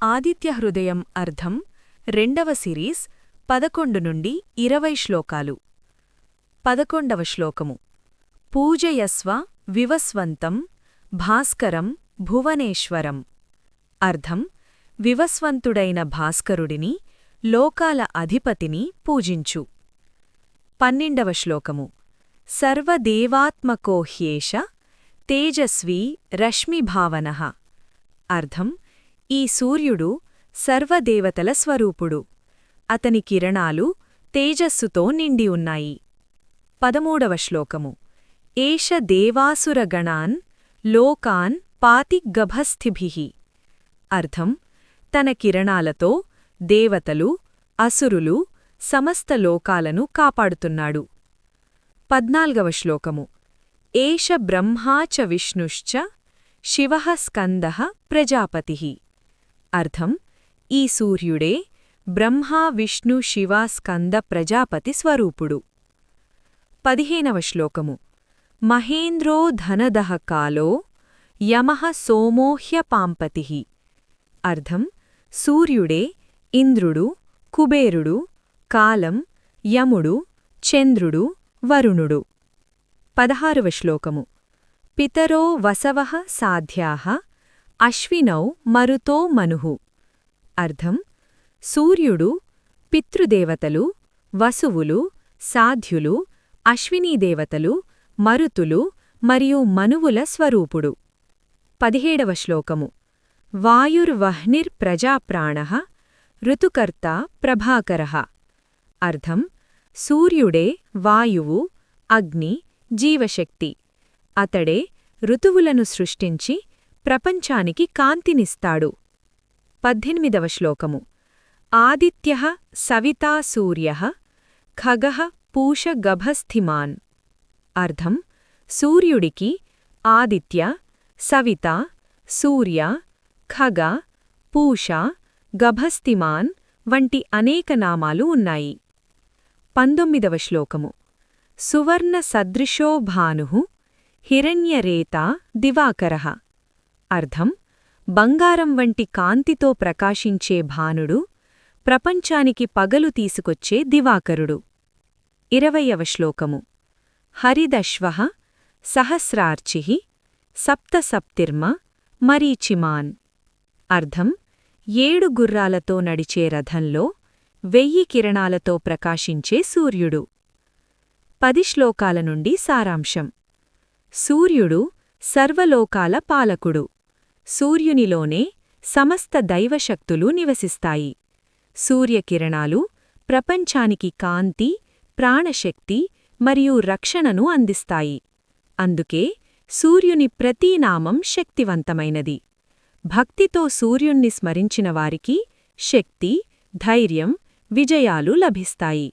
ఆదిత్యహృదయం అర్థం రెండవ సిరీస్ 11 నుండి 20 శ్లోకాలు. 11వ శ్లోకము. పూజయస్వ వివస్వంతం భాస్కరం భువనేశ్వరం. అర్థం వివస్వంతుడైన భాస్కరుడిని, లోకాల అధిపతిని పూజించు. 12వ శ్లోకము. సర్వదేవాత్మకో హ్యేష తేజస్వీ రశ్మిభావనః. అర్థం ఈ సూర్యుడు సర్వదేవతల స్వరూపుడు. అతని కిరణాలు తేజస్సుతో నిండి ఉన్నాయి. 13వ శ్లోకము. ఏష దేవాసురగణాన్ లోకాన్ పాతి గభస్థిభిః. అర్థం తన కిరణాలతో దేవతలు, అసురులు సమస్త లోకాలను కాపాడుతున్నాడు. 14వ శ్లోకము. ఏష బ్రహ్మా చ విష్ణుశ్చ శివః స్కందః ప్రజాపతిః. అర్థం ఈ సూర్యుడే బ్రహ్మ విష్ణు శివ స్కంద ప్రజాపతి స్వరూపుడు. 15వ శ్లోకము. మహేంద్రో ధనదః కాలో యమః సోమో హ్యపాంపతిః. అర్థం సూర్యుడే ఇంద్రుడు, కుబేరుడు, కాలం, యముడు, చంద్రుడు, వరుణుడు. 16వ శ్లోకము. పితరో వసవః సాధ్యాః అశ్వినౌ మరుతో మనుః. అర్థం సూర్యుడు పితృదేవతలు, వసువులు, సాధ్యులు, అశ్వినీదేవతలు, మరుతులు మరియు మనువుల స్వరూపుడు. 17వ శ్లోకము. వాయుర్వహ్నిర్ప్రజాప్రాణః ఋతుకర్తా ప్రభాకరః. అర్థం సూర్యుడే వాయువు, అగ్ని, జీవశక్తి. అతడే ఋతువులను సృష్టించి ప్రపంచానికి కాంతినిస్తాడు. 18వ శ్లోకము. ఆదిత్యః సవితా సూర్యః ఖగః పూష గభస్థిమాన్. అర్థం సూర్యుడికి ఆదిత్య, సవిత, సూర్య, ఖగ, పూష, గభస్థిమాన్ వంటి అనేక నామాలు ఉన్నాయి. 19వ శ్లోకము. సువర్ణ సదృశో భానుః హిరణ్యరేతా దివాకరః. అర్థం బంగారం వంటి కాంతితో ప్రకాశించే భానుడు, ప్రపంచానికి పగలు తీసుకొచ్చే దివాకరుడు. 20వ శ్లోకము. హరిదశ్వః సహస్రార్చిః సప్తసప్తిర్మ మరీచిమాన్. అర్థం 7 గుర్రాలతో నడిచే రథంలో 1000 కిరణాలతో ప్రకాశించే సూర్యుడు. 10 శ్లోకాల నుండి సారాంశం. సూర్యుడు సర్వలోకాల పాలకుడు. సూర్యునిలోనే సమస్త దైవశక్తులు నివసిస్తాయి. సూర్యకిరణాలు ప్రపంచానికి కాంతి, ప్రాణశక్తి మరియు రక్షణను అందిస్తాయి. అందుకే సూర్యుని ప్రతీ నామం శక్తివంతమైనది. భక్తితో సూర్యుణ్ణి స్మరించిన వారికి శక్తి, ధైర్యం, విజయాలు లభిస్తాయి.